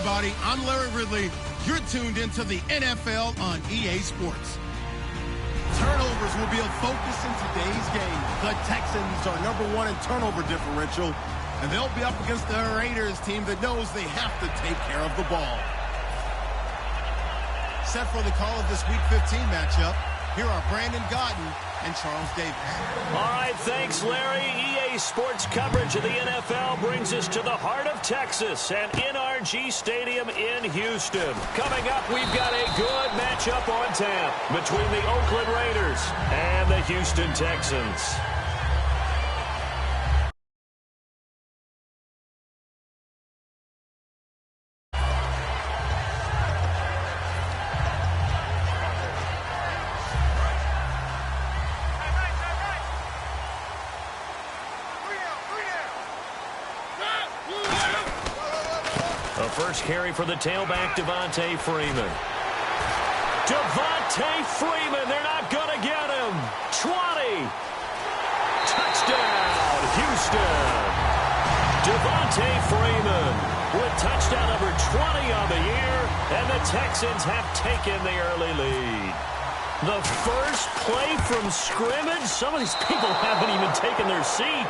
everybody. I'm Larry Ridley. You're tuned into the NFL on EA Sports. Turnovers will be a focus in today's game. The Texans are #1 in turnover differential, and they'll be up against the Raiders team that knows they have to take care of the ball. Set for the call of this Week 15 matchup, here are Brandon Gaudin and Charles Davis. All right, thanks, Larry. EA Sports coverage of the NFL brings us to the heart of Texas and NRG Stadium in Houston. Coming up, we've got a good matchup on tap between the Oakland Raiders and the Houston Texans. First carry for the tailback, Devontae Freeman. Devontae Freeman, they're not going to get him. 20. Touchdown, Houston. Devontae Freeman with touchdown number 20 on the year, and the Texans have taken the early lead. The first play from scrimmage, some of these people haven't even taken their seat.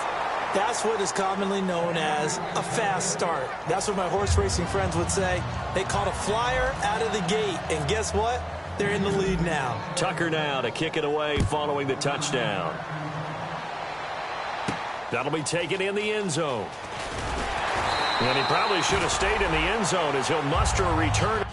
That's what is commonly known as a fast start. That's what my horse racing friends would say. They caught a flyer out of the gate, and guess what? They're in the lead now. Tucker now to kick it away following the touchdown. That'll be taken in the end zone. And he probably should have stayed in the end zone as he'll muster a return.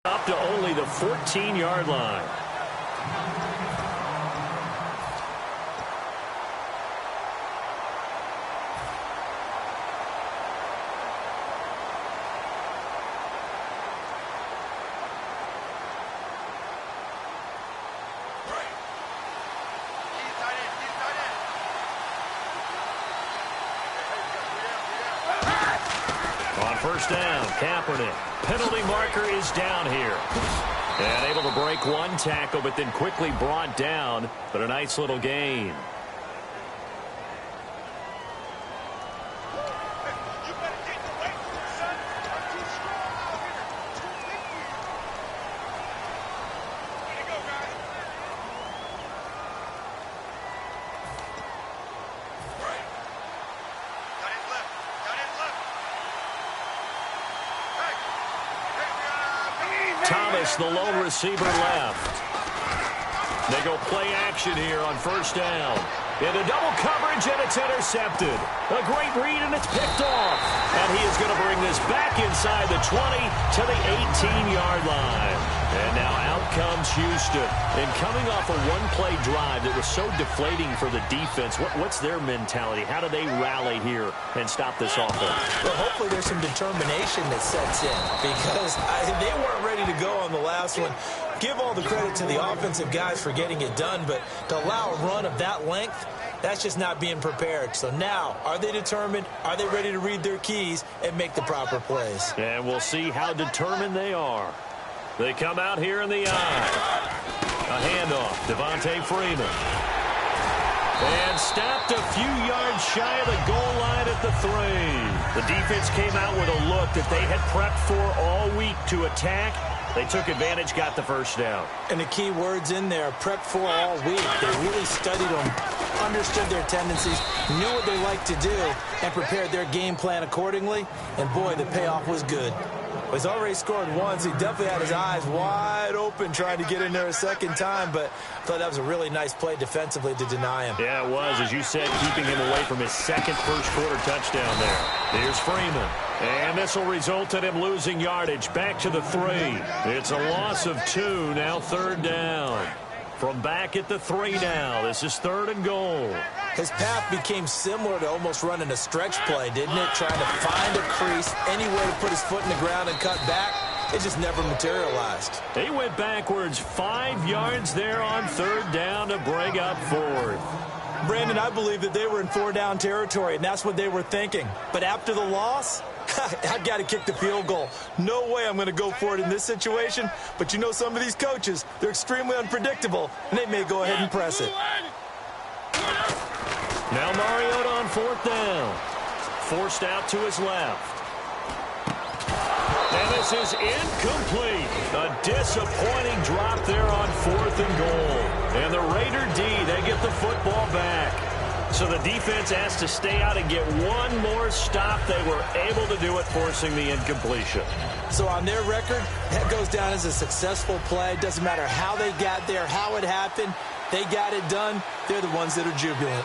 Up to only the 14-yard line. On first down, Kaepernick. Penalty marker is down here. And able to break one tackle, but then quickly brought down. But a nice little gain. Thomas, the lone receiver, left. They go play action here on first down. Into double coverage, and it's intercepted. A great read, and it's picked off. And he is going to bring this back inside the 20 to the 18-yard line. And now out comes Houston. And coming off a one-play drive that was so deflating for the defense, what's their mentality? How do they rally here and stop this offense? Well, hopefully there's some determination that sets in, because they weren't ready to go on the last one. Give all the credit to the offensive guys for getting it done, but to allow a run of that length, that's just not being prepared. So now, are they determined? Are they ready to read their keys and make the proper plays? And we'll see how determined they are. They come out here in the eye. A handoff, Devontae Freeman. And stopped a few yards shy of the goal line at the 3. The defense came out with a look that they had prepped for all week to attack. They took advantage, got the first down. And the key words in there, prep for all week. They really studied them understood their tendencies, knew what they like to do, and prepared their game plan accordingly. And, boy, the payoff was good. He's already scored once. He definitely had his eyes wide open trying to get in there a second time, but I thought that was a really nice play defensively to deny him. Yeah, it was, as you said, keeping him away from his second first-quarter touchdown there. Here's Freeman. And this will result in him losing yardage. Back to the 3. It's a loss of 2, now 3rd down. From back at the 3 now. This is 3rd and goal. His path became similar to almost running a stretch play, didn't it? Trying to find a crease, anywhere to put his foot in the ground and cut back. It just never materialized. He went backwards 5 yards there on 3rd down to bring up 4th. Brandon, I believe that they were in 4-down territory, and that's what they were thinking. But after the loss, I've got to kick the field goal. No way I'm going to go for it in this situation. But you know some of these coaches, they're extremely unpredictable, and they may go ahead and press it. Now Mariota on 4th down. Forced out to his left. And this is incomplete. A disappointing drop there on 4th and goal. And the Raider D, they get the football back. So the defense has to stay out and get one more stop. They were able to do it, forcing the incompletion. So on their record, that goes down as a successful play. Doesn't matter how they got there, how it happened. They got it done. They're the ones that are jubilant.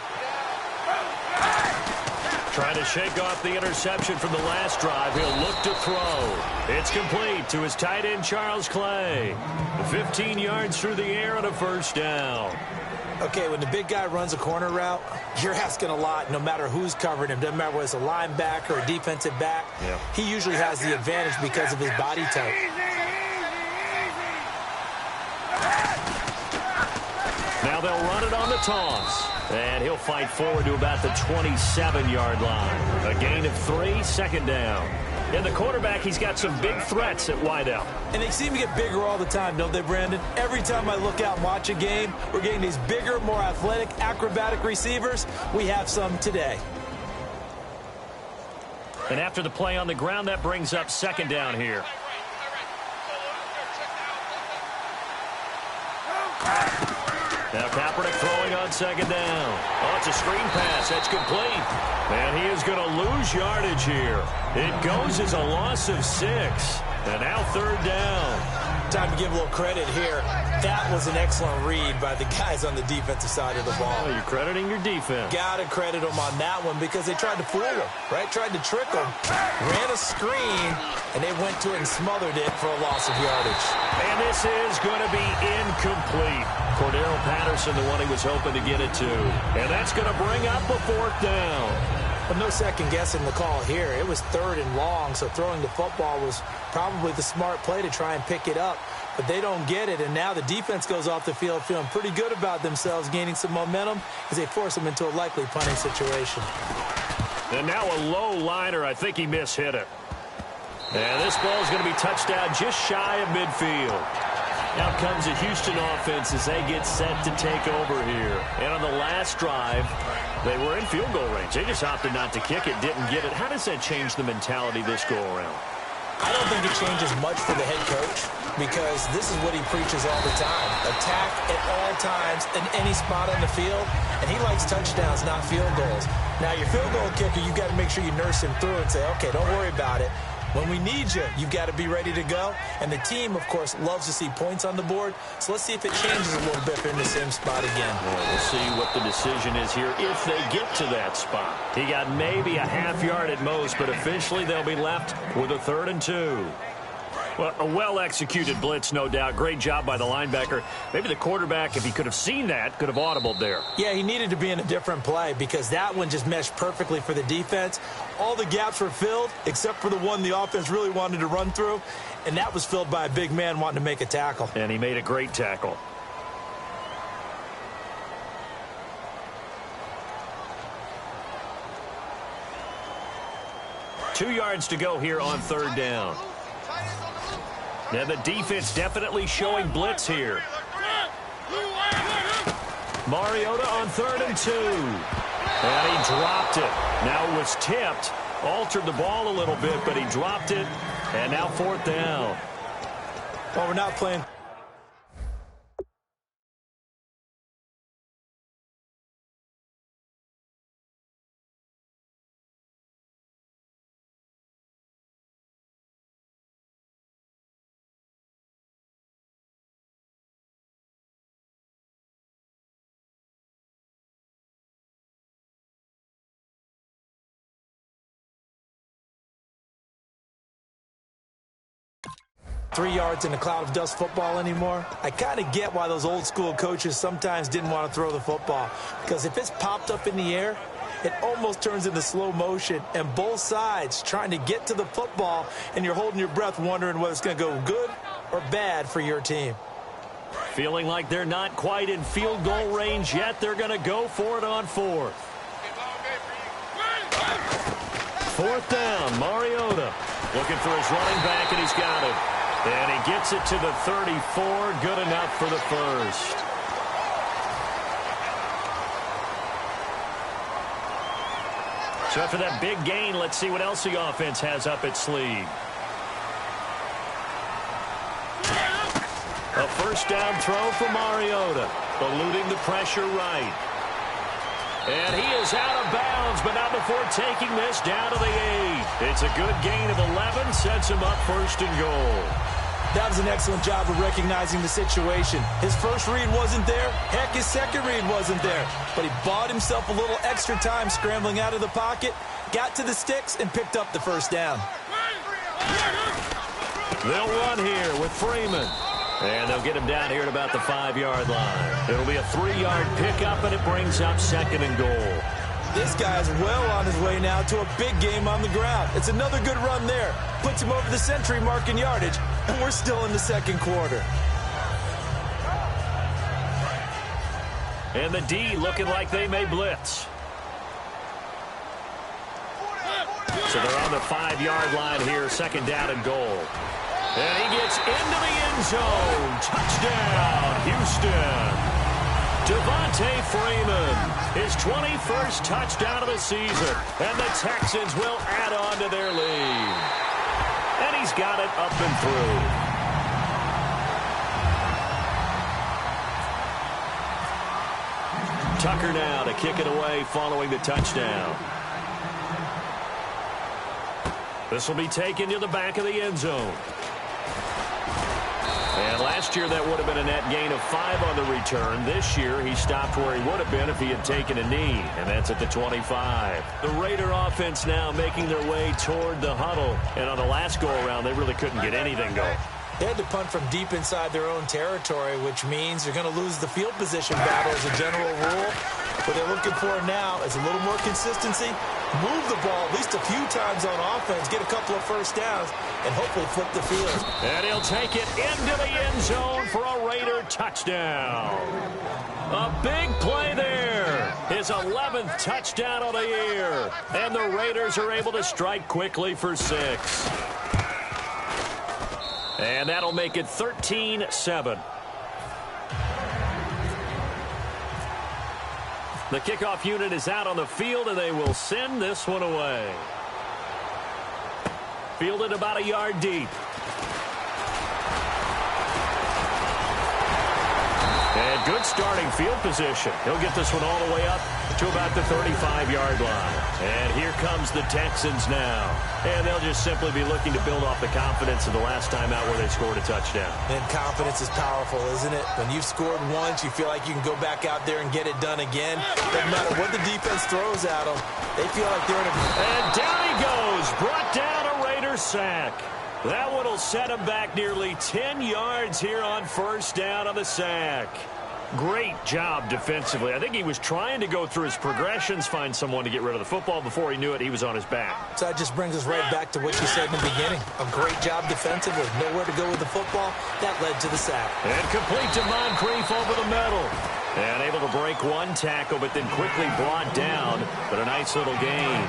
Trying to shake off the interception from the last drive. He'll look to throw. It's complete to his tight end, Charles Clay. 15 yards through the air on a 1st down. Okay, when the big guy runs a corner route, you're asking a lot no matter who's covering him. Doesn't matter whether it's a linebacker or a defensive back. Yeah. He usually has the advantage because of his body type. Now they'll run it on the toss. And he'll fight forward to about the 27-yard line. A gain of 3, 2nd down. And the quarterback, he's got some big threats at wideout. And they seem to get bigger all the time, don't they, Brandon? Every time I look out and watch a game, we're getting these bigger, more athletic, acrobatic receivers. We have some today. And after the play on the ground, that brings up 2nd down here. Now Kaepernick throwing on 2nd down. Oh, it's a screen pass. That's complete. And he is going to lose yardage here. It goes as a loss of 6. And now 3rd down. Time to give a little credit here. That was an excellent read by the guys on the defensive side of the ball. Oh, you're crediting your defense. Got to credit them on that one because they tried to fool him, right? Tried to trick him. Ran a screen, and they went to it and smothered it for a loss of yardage. And this is going to be incomplete. Cordero Patterson, the one he was hoping to get it to. And that's going to bring up a 4th down. But no second guessing the call here. It was 3rd and long, so throwing the football was probably the smart play to try and pick it up. But they don't get it, and now the defense goes off the field feeling pretty good about themselves, gaining some momentum as they force them into a likely punting situation. And now a low liner. I think he mishit it. And this ball is going to be touched down just shy of midfield. Now comes the Houston offense as they get set to take over here. And on the last drive, they were in field goal range. They just opted not to kick it, didn't get it. How does that change the mentality this go-around? I don't think it changes much for the head coach because this is what he preaches all the time. Attack at all times in any spot on the field, and he likes touchdowns, not field goals. Now, your field goal kicker, you've got to make sure you nurse him through and say, okay, don't worry about it. When we need you, you've got to be ready to go. And the team, of course, loves to see points on the board. So let's see if it changes a little bit if they're in the same spot again. Well, we'll see what the decision is here if they get to that spot. He got maybe a half yard at most, but officially they'll be left with a 3rd and 2. Well, a well-executed blitz, no doubt. Great job by the linebacker. Maybe the quarterback, if he could have seen that, could have audibled there. Yeah, he needed to be in a different play because that one just meshed perfectly for the defense. All the gaps were filled except for the one the offense really wanted to run through, and that was filled by a big man wanting to make a tackle. And he made a great tackle. Two yards to go here on 3rd down. Now the defense definitely showing blitz here. Mariota on 3rd and 2. And he dropped it. Now it was tipped. Altered the ball a little bit, but he dropped it. And now 4th down. Well, we're not playing 3 yards in a cloud of dust football anymore. I kind of get why those old school coaches sometimes didn't want to throw the football, because if it's popped up in the air, it almost turns into slow motion, and both sides trying to get to the football, and you're holding your breath wondering whether it's going to go good or bad for your team. Feeling like they're not quite in field goal range yet, they're going to go for it on fourth. Fourth down, Mariota looking for his running back, and he's got it. And he gets it to the 34, good enough for the first. So after that big gain, let's see what else the offense has up its sleeve. A first down throw for Mariota, eluding the pressure right. And he is out of bounds, but not before taking this down to the 8. It's a good gain of 11, sets him up first and goal. That was an excellent job of recognizing the situation. His first read wasn't there. Heck, his second read wasn't there. But he bought himself a little extra time scrambling out of the pocket, got to the sticks, and picked up the first down. They'll run here with Freeman. And they'll get him down here at about the 5-yard line. It'll be a 3-yard pickup, and it brings up second and goal. This guy's well on his way now to a big game on the ground. It's another good run there. Puts him over the century mark in yardage, and we're still in the second quarter. And the D looking like they may blitz. So they're on the 5-yard line here, second down and goal. And he gets into the end zone. Touchdown, Houston. Devontae Freeman, his 21st touchdown of the season. And the Texans will add on to their lead. And he's got it up and through. Tucker now to kick it away following the touchdown. This will be taken to the back of the end zone. And last year that would have been a net gain of 5 on the return. This year he stopped where he would have been if he had taken a knee, and that's at the 25. The Raider offense now making their way toward the huddle. And on the last go-around, they really couldn't get anything going. They had to punt from deep inside their own territory, which means they're going to lose the field position battle as a general rule. What they're looking for now is a little more consistency, move the ball at least a few times on offense, get a couple of first downs, and hopefully flip the field. And he'll take it into the end zone for a Raider touchdown. A big play there. His 11th touchdown of the year. And the Raiders are able to strike quickly for 6. And that'll make it 13-7. The kickoff unit is out on the field, and they will send this one away. Fielded about a yard deep. And good starting field position. He'll get this one all the way up to about the 35-yard line. And here comes the Texans now. And they'll just simply be looking to build off the confidence of the last time out where they scored a touchdown. And confidence is powerful, isn't it? When you've scored once, you feel like you can go back out there and get it done again. Doesn't matter what the defense throws at them. They feel like they're in a... And down he goes. Brought down a Raider sack. That one will set him back nearly 10 yards here on first down on the sack. Great job defensively. I think he was trying to go through his progressions, find someone to get rid of the football. Before he knew it, he was on his back. So that just brings us right back to what you said in the beginning. A great job defensively. Nowhere to go with the football. That led to the sack. And complete to Moncrief over the middle. And able to break one tackle, but then quickly brought down. But a nice little gain.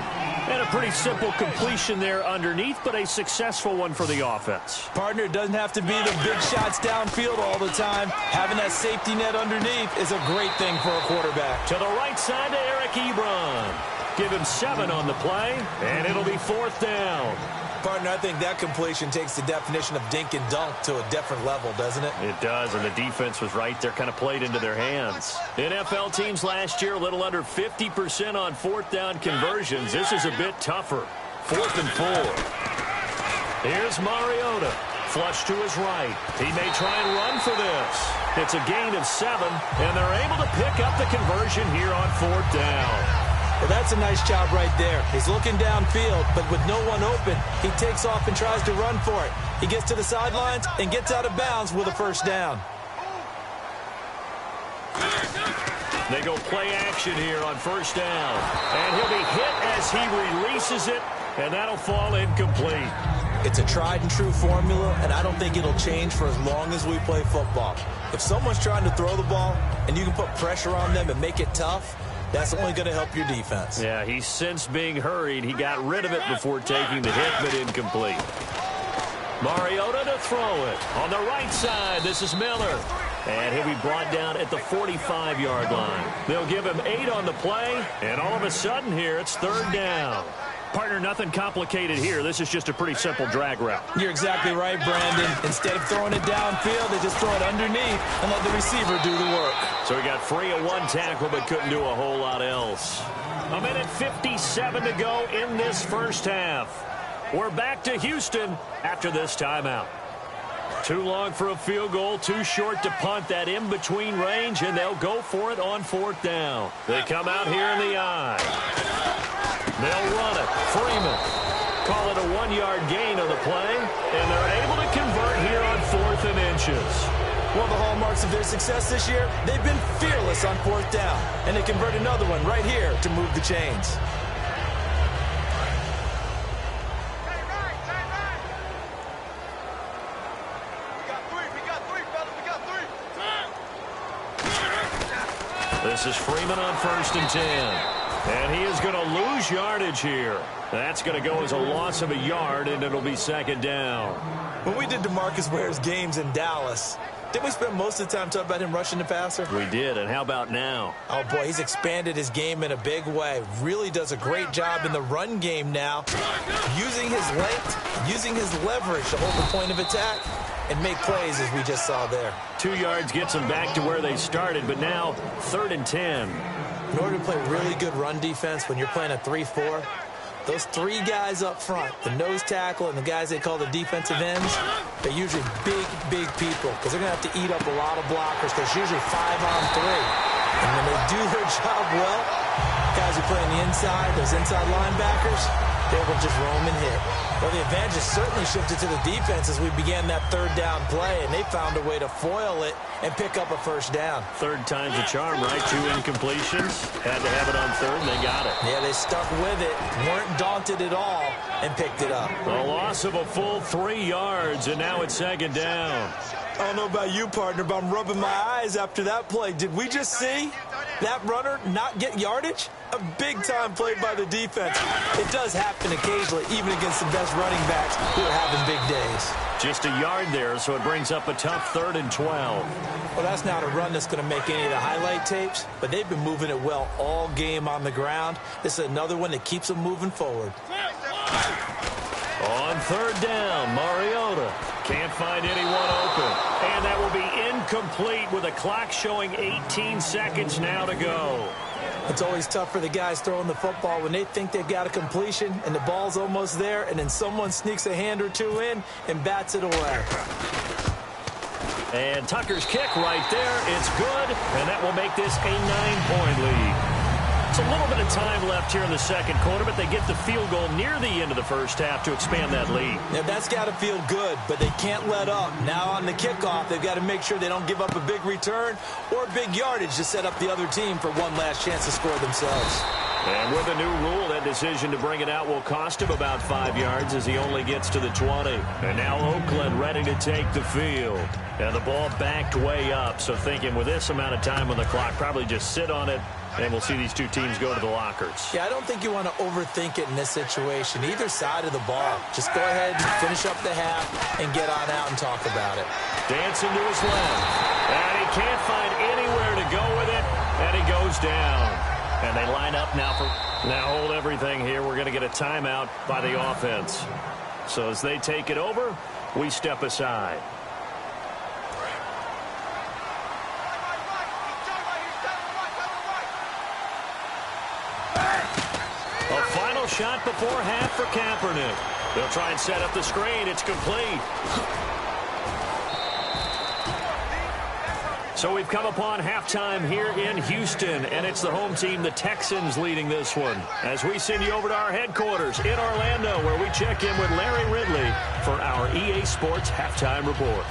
And a pretty simple completion there underneath, but a successful one for the offense. Partner, it doesn't have to be the big shots downfield all the time. Having that safety net underneath is a great thing for a quarterback. To the right side to Eric Ebron. Give him 7 on the play, and it'll be 4th down. Partner, I think that completion takes the definition of dink and dunk to a different level, doesn't it? It does, and the defense was right there, kind of played into their hands. NFL teams last year, a little under 50% on 4th down conversions. This is a bit tougher. 4th and 4. Here's Mariota. Flush to his right. He may try and run for this. It's a gain of 7, and they're able to pick up the conversion here on 4th down. Well, that's a nice job right there. He's looking downfield, but with no one open, he takes off and tries to run for it. He gets to the sidelines and gets out of bounds with a first down. They go play action here on first down. And he'll be hit as he releases it, and that'll fall incomplete. It's a tried-and-true formula, and I don't think it'll change for as long as we play football. If someone's trying to throw the ball and you can put pressure on them and make it tough, that's only going to help your defense. Yeah, he's since being hurried. He got rid of it before taking the hit, but incomplete. Mariota to throw it. On the right side, this is Miller. And he'll be brought down at the 45-yard line. They'll give him 8 on the play, and all of a sudden here, it's third down. Partner, nothing complicated here. This is just a pretty simple drag route. You're exactly right, Brandon. Instead of throwing it downfield, they just throw it underneath and let the receiver do the work. So he got free of one tackle but couldn't do a whole lot else. 1:57 to go in this first half. We're back to Houston after this timeout. Too long for a field goal, too short to punt that in-between range, and they'll go for it on fourth down. They come out here in the I. They'll run it. Freeman. Call it a 1-yard gain on the play, and they're able to convert here on 4th and inches. One of the hallmarks of their success this year, they've been fearless on fourth down, and they convert another one right here to move the chains. This is Freeman on 1st and 10. And he is going to lose yardage here. That's going to go as a loss of a yard, and it'll be second down. When we did DeMarcus Ware's games in Dallas, didn't we spend most of the time talking about him rushing the passer? We did, and how about now? Oh, boy, he's expanded his game in a big way. Really does a great job in the run game now, using his length, using his leverage to hold the point of attack and make plays as we just saw there. 2 yards gets them back to where they started, but now 3rd and 10. In order to play really good run defense when you're playing a 3-4, those 3 guys up front, the nose tackle and the guys they call the defensive ends, they're usually big people because they're going to have to eat up a lot of blockers because it's usually 5-on-3. And when they do their job well, guys who play on the inside, those inside linebackers, they will just roam and hit. Well, the advantage has certainly shifted to the defense as we began that third down play, and they found a way to foil it and pick up a first down. Third time's a charm, right? 2 incompletions. Had to have it on third, and they got it. Yeah, they stuck with it, weren't daunted at all, and picked it up. A loss of a full 3 yards, and now it's second down. I don't know about you, partner, but I'm rubbing my eyes after that play. Did we just see that runner not get yardage? A big-time play by the defense. It does happen occasionally, even against the best running backs who are having big days. Just a yard there, so it brings up a tough 3rd and 12. Well, that's not a run that's going to make any of the highlight tapes, but they've been moving it well all game on the ground. This is another one that keeps them moving forward. On 3rd down, Mariota can't find anyone open. And that will be incomplete with a clock showing 18 seconds now to go. It's always tough for the guys throwing the football when they think they've got a completion and the ball's almost there, and then someone sneaks a hand or two in and bats it away. And Tucker's kick right there. It's good, and that will make this a 9-point lead. It's a little bit of time left here in the second quarter, but they get the field goal near the end of the first half to expand that lead. Yeah, that's got to feel good, but they can't let up. Now on the kickoff, they've got to make sure they don't give up a big return or big yardage to set up the other team for one last chance to score themselves. And with a new rule, that decision to bring it out will cost him about 5 yards as he only gets to the 20. And now Oakland ready to take the field. And the ball backed way up, so thinking with this amount of time on the clock, probably just sit on it, and we'll see these two teams go to the lockers. Yeah, I don't think you want to overthink it in this situation. Either side of the ball. Just go ahead and finish up the half and get on out and talk about it. Dancing to his left. And he can't find anywhere to go with it, and he goes down. And they line up now for... Now hold everything here. We're going to get a timeout by the offense. So as they take it over, we step aside. A final shot before half for Kaepernick. They'll try and set up the screen. It's complete. So we've come upon halftime here in Houston, and it's the home team, the Texans, leading this one. As we send you over to our headquarters in Orlando, where we check in with Larry Ridley for our EA Sports Halftime Report.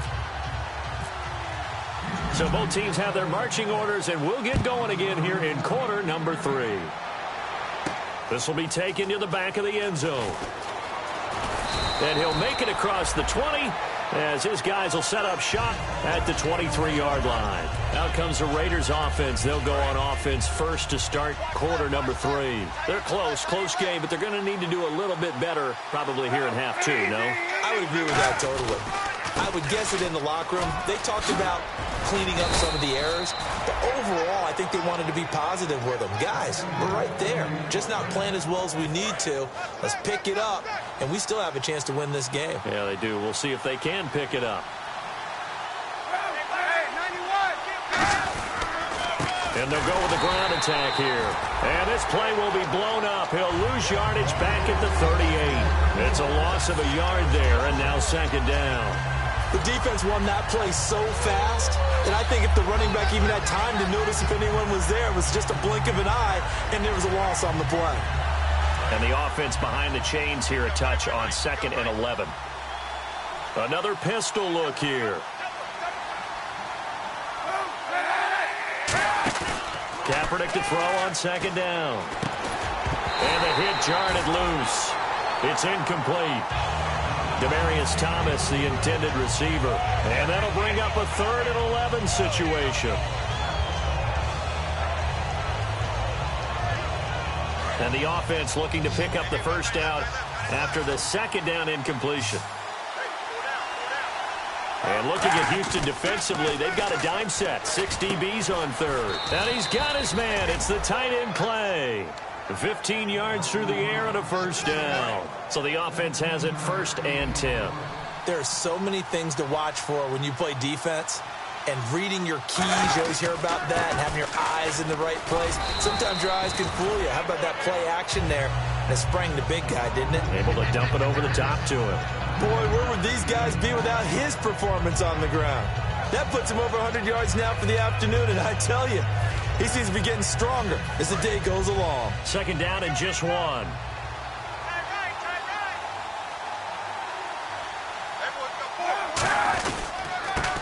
So both teams have their marching orders, and we'll get going again here in quarter number 3. This will be taken to the back of the end zone. And he'll make it across the 20, as his guys will set up shop at the 23-yard line. Out comes the Raiders offense. They'll go on offense first to start quarter number 3. They're close game, but they're going to need to do a little bit better probably here in half 2, no? I would agree with that totally. I would guess it in the locker room. They talked about cleaning up some of the errors, but overall, I think they wanted to be positive with them. Guys, we're right there. Just not playing as well as we need to. Let's pick it up, and we still have a chance to win this game. Yeah, they do. We'll see if they can pick it up. And they'll go with the ground attack here. And this play will be blown up. He'll lose yardage back at the 38. It's a loss of a yard there, and now second down. The defense won that play so fast that I think if the running back even had time to notice if anyone was there, it was just a blink of an eye, and there was a loss on the play. And the offense behind the chains here, a touch on 2nd and 11. Another pistol look here. Kaepernick to throw on 2nd down. And the hit jarred it loose. It's incomplete. Demaryius Thomas, the intended receiver. And that'll bring up a 3rd and 11 situation. And the offense looking to pick up the first down after the 2nd down incompletion. And looking at Houston defensively, they've got a dime set. 6 DBs on 3rd. And he's got his man. It's the tight end play. 15 yards through the air and a first down. So the offense has it 1st and 10. There are so many things to watch for when you play defense. And reading your keys, you always hear about that, and having your eyes in the right place. Sometimes your eyes can fool you. How about that play action there? And it sprang the big guy, didn't it? Able to dump it over the top to him. Boy, where would these guys be without his performance on the ground? That puts him over 100 yards now for the afternoon, and I tell you, he seems to be getting stronger as the day goes along. 2nd down and just 1.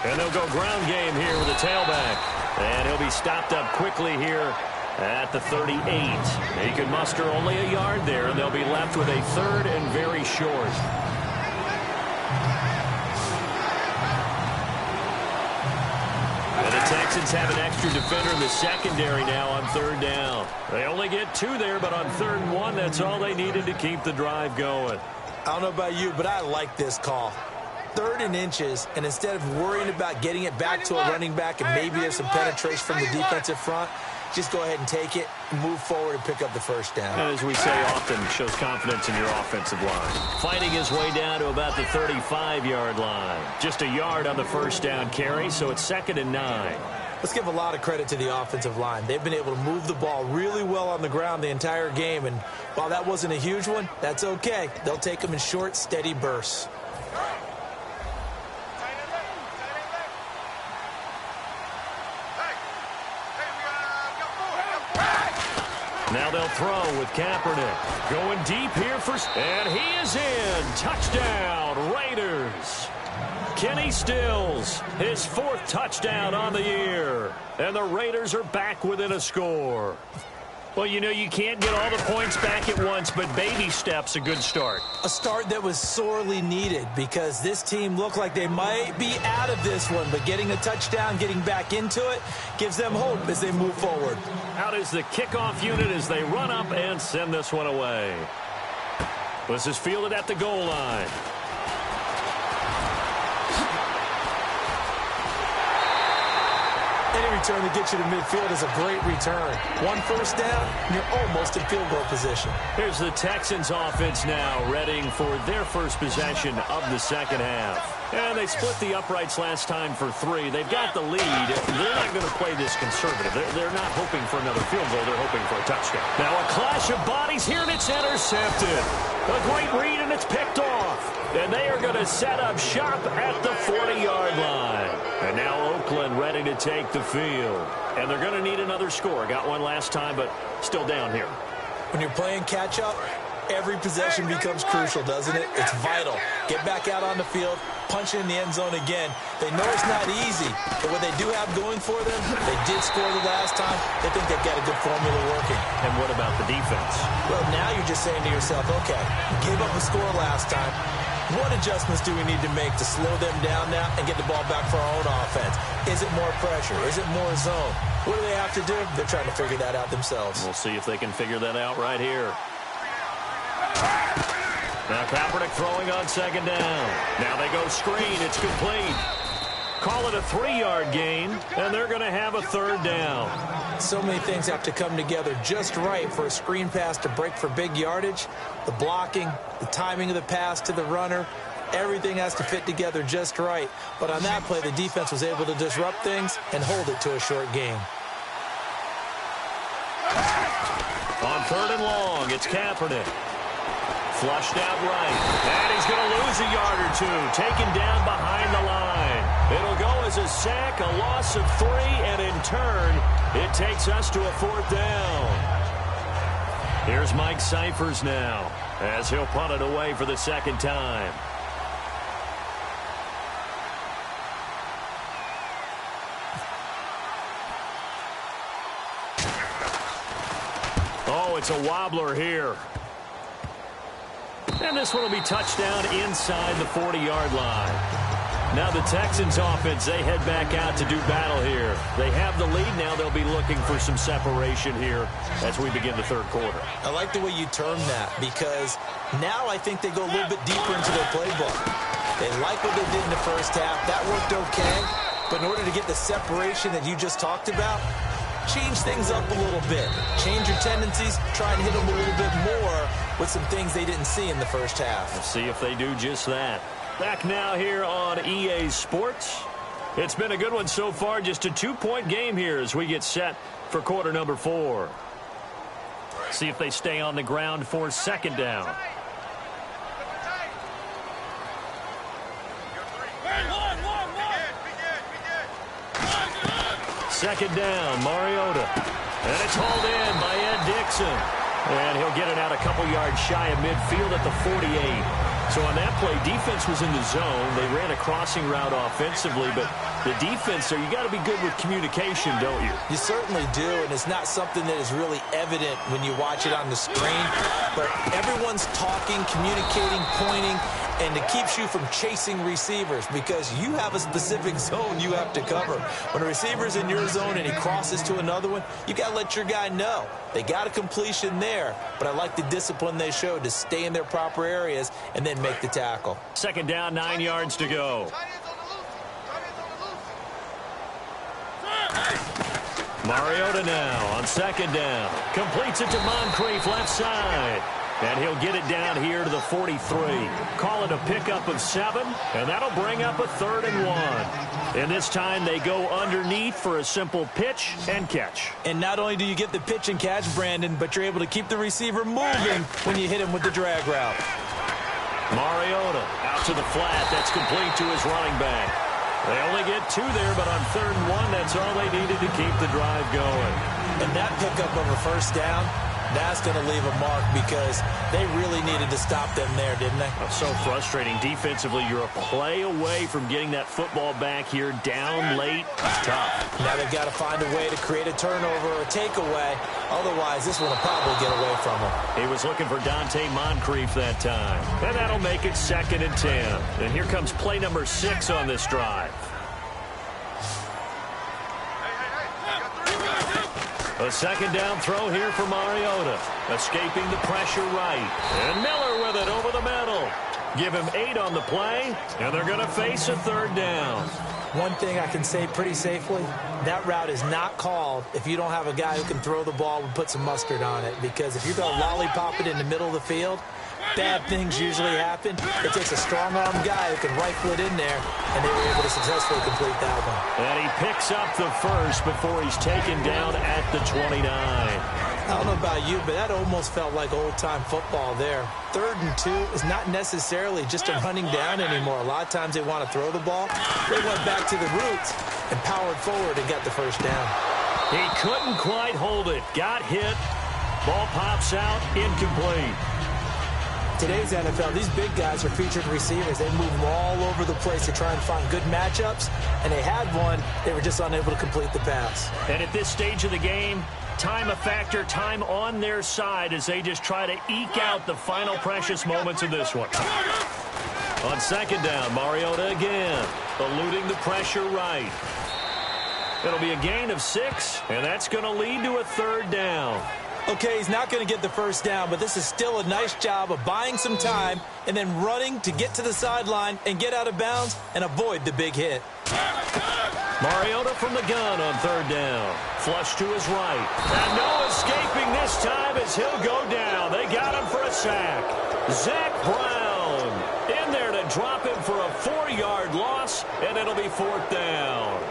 And they'll go ground game here with a tailback. And he'll be stopped up quickly here at the 38. He can muster only a yard there, and they'll be left with a 3rd and very short. And the Texans have an extra defender in the secondary now on 3rd down. They only get 2 there, but on 3rd and 1, that's all they needed to keep the drive going. I don't know about you, but I like this call. 3rd and inches, and instead of worrying about getting it back to a running back and maybe there's some penetration from the defensive front, just go ahead and take it, move forward, and pick up the first down. And as we say often, shows confidence in your offensive line. Fighting his way down to about the 35-yard line. Just a yard on the first down carry, so it's 2nd and 9. Let's give a lot of credit to the offensive line. They've been able to move the ball really well on the ground the entire game, and while that wasn't a huge one, that's okay. They'll take them in short, steady bursts. Now they'll throw with Kaepernick. Going deep here for... And he is in. Touchdown, Raiders. Kenny Stills, his 4th touchdown on the year. And the Raiders are back within a score. Well, you know, you can't get all the points back at once, but baby steps a good start. A start that was sorely needed because this team looked like they might be out of this one, but getting a touchdown, getting back into it, gives them hope as they move forward. Out is the kickoff unit as they run up and send this one away. This is fielded at the goal line. Any return to get you to midfield is a great return. 1 first down, and you're almost in field goal position. Here's the Texans offense now, readying for their first possession of the second half. And they split the uprights last time for 3. They've got the lead. They're not going to play this conservative. They're not hoping for another field goal. They're hoping for a touchdown. Now a clash of bodies here, and it's intercepted. A great read, and it's picked off. And they are going to set up shop at the 40-yard line. And now Oakland ready to take the field. And they're going to need another score. Got one last time, but still down here. When you're playing catch-up, every possession becomes crucial, doesn't it? It's vital. Get back out on the field, punch in the end zone again. They know it's not easy, but what they do have going for them, they did score the last time. They think they've got a good formula working. And what about the defense? Well, now you're just saying to yourself, okay, gave up a score last time. What adjustments do we need to make to slow them down now and get the ball back for our own offense? Is it more pressure? Is it more zone? What do they have to do? They're trying to figure that out themselves. We'll see if they can figure that out right here. Now Kaepernick throwing on second down. Now they go screen. It's complete. Call it a 3-yard gain, and they're going to have a third down. So many things have to come together just right for a screen pass to break for big yardage. The blocking, the timing of the pass to the runner, everything has to fit together just right. But on that play, the defense was able to disrupt things and hold it to a short gain. On third and long, it's Kaepernick. Flushed out right. And he's going to lose a yard or two. Taken down behind the line. It'll go as a sack, a loss of 3, and in turn, it takes us to a fourth down. Here's Mike Cyphers now, as he'll punt it away for the second time. Oh, it's a wobbler here. And this one will be touchdown inside the 40-yard line. Now the Texans offense, they head back out to do battle here. They have the lead. Now they'll be looking for some separation here as we begin the third quarter. I like the way you term that because now I think they go a little bit deeper into their playbook. They like what they did in the first half. That worked okay. But in order to get the separation that you just talked about, change things up a little bit. Change your tendencies. Try and hit them a little bit more with some things they didn't see in the first half. Let's see if they do just that. Back now here on EA Sports. It's been a good one so far. Just a 2-point game here as we get set for quarter number 4. See if they stay on the ground for second down. Second down, Mariota. And it's hauled in by Ed Dixon. And he'll get it out a couple yards shy of midfield at the 48. So on that play, defense was in the zone. They ran a crossing route offensively, but the defense there, you got to be good with communication, don't you? You certainly do, and it's not something that is really evident when you watch it on the screen. But everyone's talking, communicating, pointing, and it keeps you from chasing receivers because you have a specific zone you have to cover. When a receiver's in your zone and he crosses to another one, you got to let your guy know. They got a completion there, but I like the discipline they showed to stay in their proper areas and then make the tackle. Second down, 9 yards to go. Mariota now on second down. Completes it to Moncrief left side. And he'll get it down here to the 43. Call it a pickup of 7, and that'll bring up a 3rd and 1. And this time they go underneath for a simple pitch and catch. And not only do you get the pitch and catch, Brandon, but you're able to keep the receiver moving when you hit him with the drag route. Mariota out to the flat. That's complete to his running back. They only get 2 there, but on 3rd and 1, that's all they needed to keep the drive going. And that pickup of a first down, that's going to leave a mark because they really needed to stop them there, didn't they? So frustrating. Defensively, you're a play away from getting that football back here down late. It's tough. Now they've got to find a way to create a turnover or a takeaway. Otherwise, this one will probably get away from them. He was looking for Dante Moncrief that time. And that'll make it 2nd and 10. And here comes play number 6 on this drive. A second down throw here for Mariota. Escaping the pressure right. And Miller with it over the middle. Give him 8 on the play, and they're going to face a 3rd down. One thing I can say pretty safely, that route is not called if you don't have a guy who can throw the ball and put some mustard on it. Because if you're going to lollipop it in the middle of the field, bad things usually happen. It takes a strong-armed guy who can rifle it in there, and they were able to successfully complete that one. And he picks up the first before he's taken down at the 29. I don't know about you, but that almost felt like old-time football there. 3rd and 2 is not necessarily just a running down anymore. A lot of times they want to throw the ball. They went back to the roots and powered forward and got the first down. He couldn't quite hold it. Got hit. Ball pops out. Incomplete. Today's NFL, these big guys are featured receivers. They move them all over the place to try and find good matchups, and they had one. They were just unable to complete the pass. And at this stage of the game, time a factor, time on their side as they just try to eke out the final precious moments of this one. On 2nd down, Mariota again, eluding the pressure right. It'll be a gain of 6, and that's going to lead to a 3rd down. Okay, he's not going to get the first down, but this is still a nice job of buying some time and then running to get to the sideline and get out of bounds and avoid the big hit. Mariota from the gun on 3rd down. Flush to his right. And no escaping this time as he'll go down. They got him for a sack. Zach Brown in there to drop him for a 4-yard loss, and it'll be 4th down.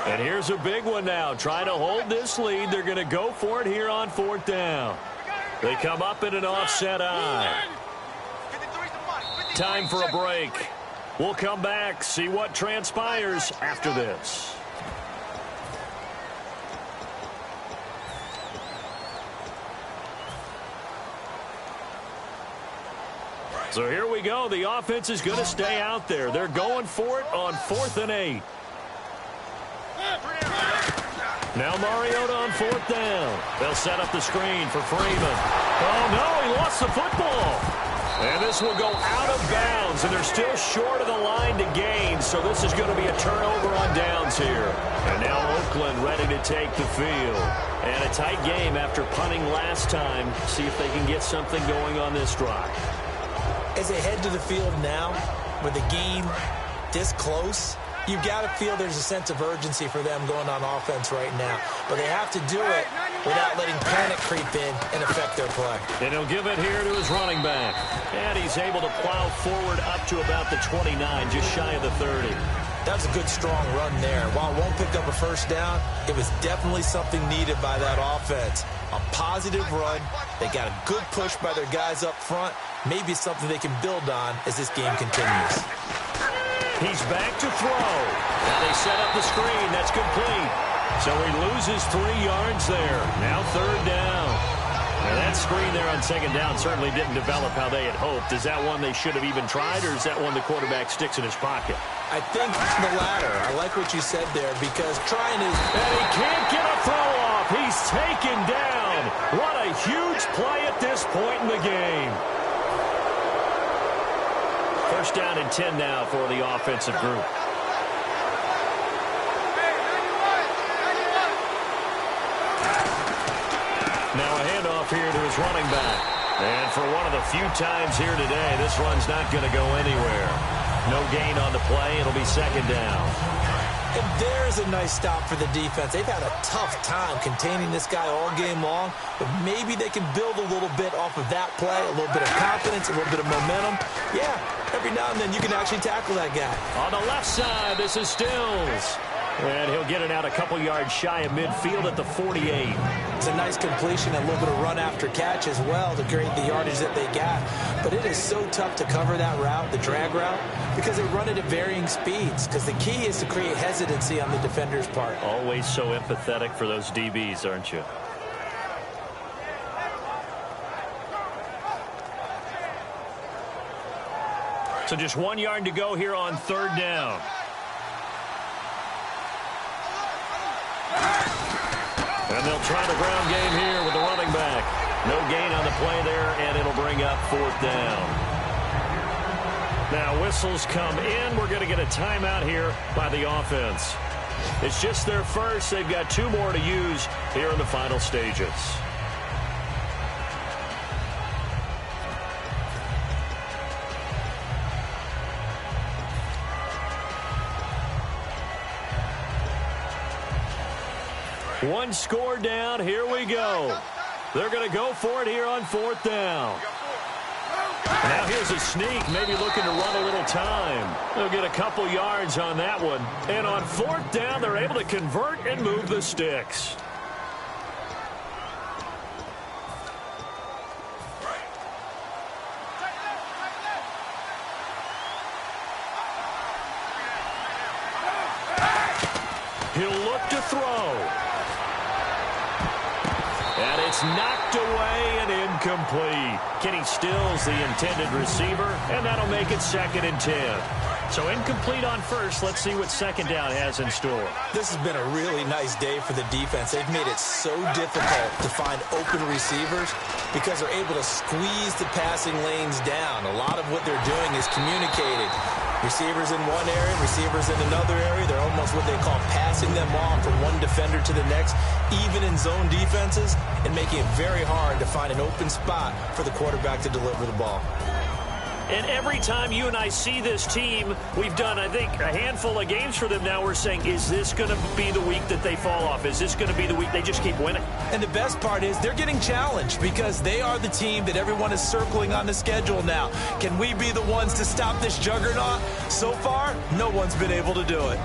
And here's a big one now. Trying to hold this lead. They're going to go for it here on 4th down. They come up in an offset eye. Time for a break. We'll come back, see what transpires after this. So here we go. The offense is going to stay out there. They're going for it on 4th and 8. Now Mariota on 4th down. They'll set up the screen for Freeman. Oh, no, he lost the football. And this will go out of bounds, and they're still short of the line to gain, so this is going to be a turnover on downs here. And now Oakland ready to take the field. And a tight game after punting last time. See if they can get something going on this drive. As they head to the field now, with the game this close, you've got to feel there's a sense of urgency for them going on offense right now. But they have to do it without letting panic creep in and affect their play. And he'll give it here to his running back. And he's able to plow forward up to about the 29, just shy of the 30. That's a good, strong run there. While it won't pick up a first down, it was definitely something needed by that offense. A positive run. They got a good push by their guys up front. Maybe something they can build on as this game continues. He's back to throw. Now they set up the screen. That's complete. So he loses 3 yards there. Now 3rd down. Now that screen there on 2nd down certainly didn't develop how they had hoped. Is that one they should have even tried, or is that one the quarterback sticks in his pocket? I think the latter. I like what you said there, because trying to... And he can't get a throw off. He's taken down. What a huge play at this point in the game. 1st down and 10 now for the offensive group. Now a handoff here to his running back. And for one of the few times here today, this run's not going to go anywhere. No gain on the play. It'll be 2nd down. And there's a nice stop for the defense. They've had a tough time containing this guy all game long, but maybe they can build a little bit off of that play, a little bit of confidence, a little bit of momentum. Yeah, every now and then you can actually tackle that guy. On the left side, this is Stills. And he'll get it out a couple yards shy of midfield at the 48. It's a nice completion, a little bit of run after catch as well to create the yardage that they got. But it is so tough to cover that route, the drag route, because they run it at varying speeds. Because the key is to create hesitancy on the defender's part. Always so empathetic for those DBs, aren't you? So just 1 yard to go here on 3rd down. And they'll try the ground game here with the running back. No gain on the play there, and it'll bring up 4th down. Now whistles come in. We're going to get a timeout here by the offense. It's just their first. They've got 2 more to use here in the final stages. One score down. Here we go. They're going to go for it here on 4th down. Now here's a sneak, maybe looking to run a little time. They'll get a couple yards on that one. And on 4th down, they're able to convert and move the sticks. He'll look to throw. And it's knocked away and incomplete. Kenny Stills the intended receiver, and that'll make it 2nd and 10. So incomplete on first. Let's see what 2nd down has in store. This has been a really nice day for the defense. They've made it so difficult to find open receivers because they're able to squeeze the passing lanes down. A lot of what they're doing is communicating. Receivers in one area, receivers in another area. They're almost what they call passing them off from one defender to the next, even in zone defenses, and making it very hard to find an open spot for the quarterback to deliver the ball. And every time you and I see this team, we've done, I think, a handful of games for them now. We're saying, is this going to be the week that they fall off? Is this going to be the week they just keep winning? And the best part is they're getting challenged because they are the team that everyone is circling on the schedule now. Can we be the ones to stop this juggernaut? So far, no one's been able to do it.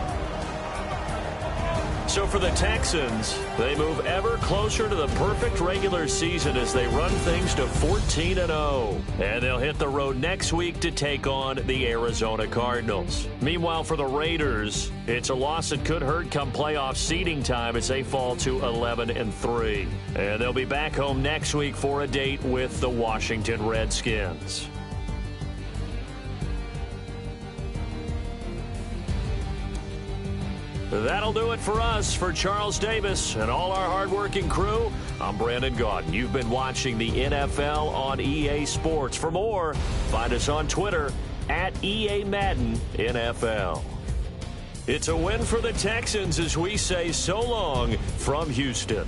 So for the Texans, they move ever closer to the perfect regular season as they run things to 14-0. And they'll hit the road next week to take on the Arizona Cardinals. Meanwhile, for the Raiders, it's a loss that could hurt come playoff seeding time as they fall to 11-3. And they'll be back home next week for a date with the Washington Redskins. That'll do it for us. For Charles Davis and all our hardworking crew, I'm Brandon Gaudin. You've been watching the NFL on EA Sports. For more, find us on Twitter at EA Madden NFL. It's a win for the Texans as we say so long from Houston.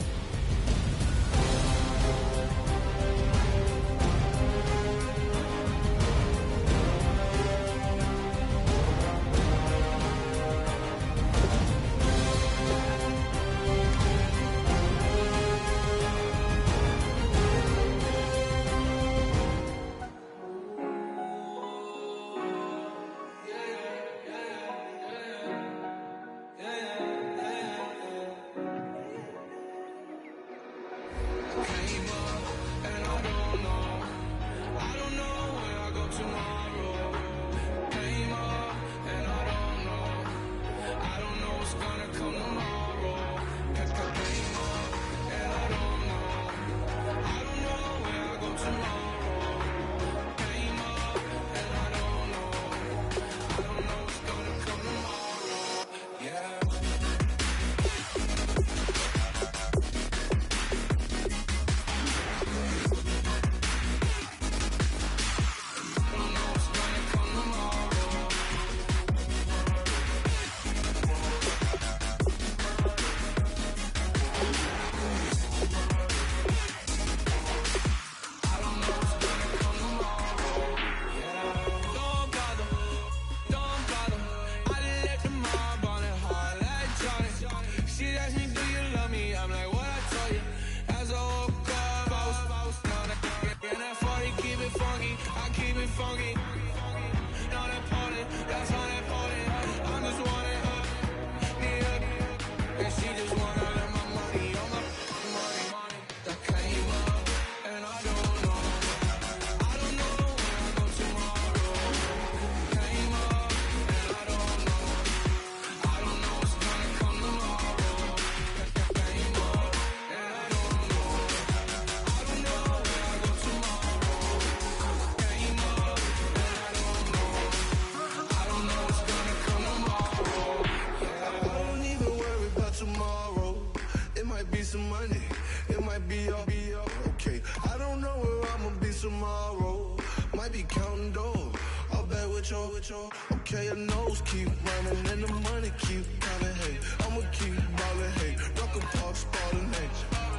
Okay, your nose keep running and the money keep coming. Hey, I'ma keep ballin'. Hey, rock a park, spallin'. Hey,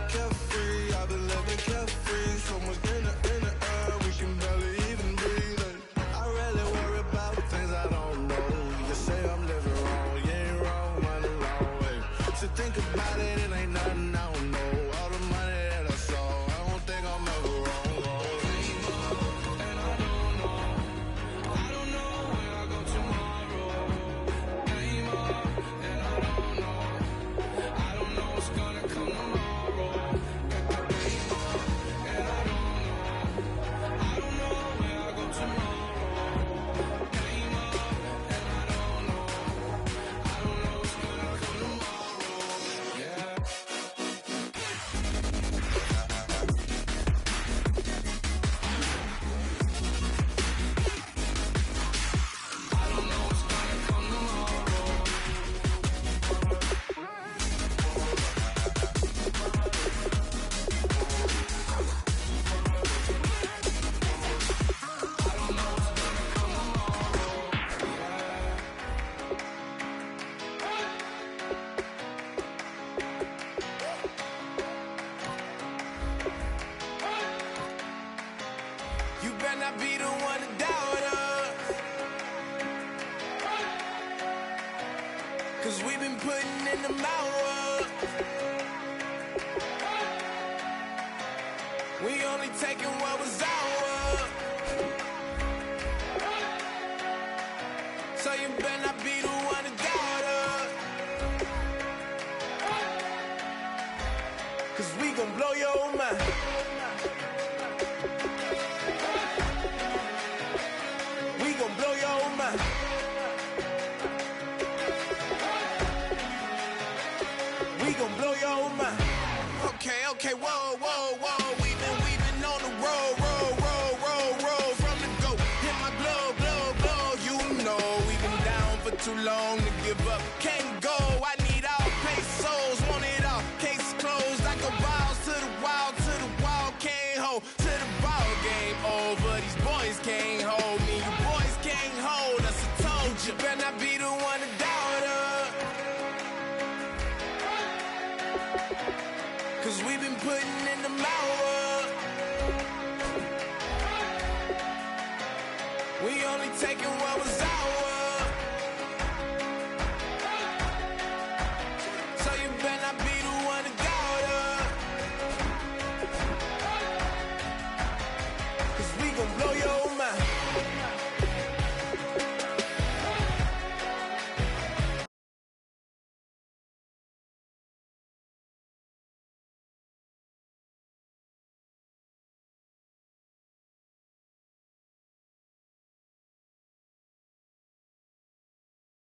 carefree, I've been living carefree. So much in the air, we can barely even breathe. Hey, I really worry about things I don't know. You say I'm living wrong, you ain't wrong, money long way. So think about it, it ain't nothing I don't know. All the money that I saw, I don't think I'm ever wrong. And I don't only taking what was ours. So you better not be the one to doubt us. 'Cause we gon' blow your mind. We gon' blow your mind. We gon' blow your mind. Okay, whoa, whoa, whoa. We've been on the road from the go. Hit my blow. You know we've been down for too long to give up. Can't go. I need all pesos, want it all. Case closed. I go balls to the wall, can't hold to the ball game over. These boys can't hold me. You boys can't hold us. I told you. Better not be the one to doubt us. 'Cause we've been putting in the hours. We only taking what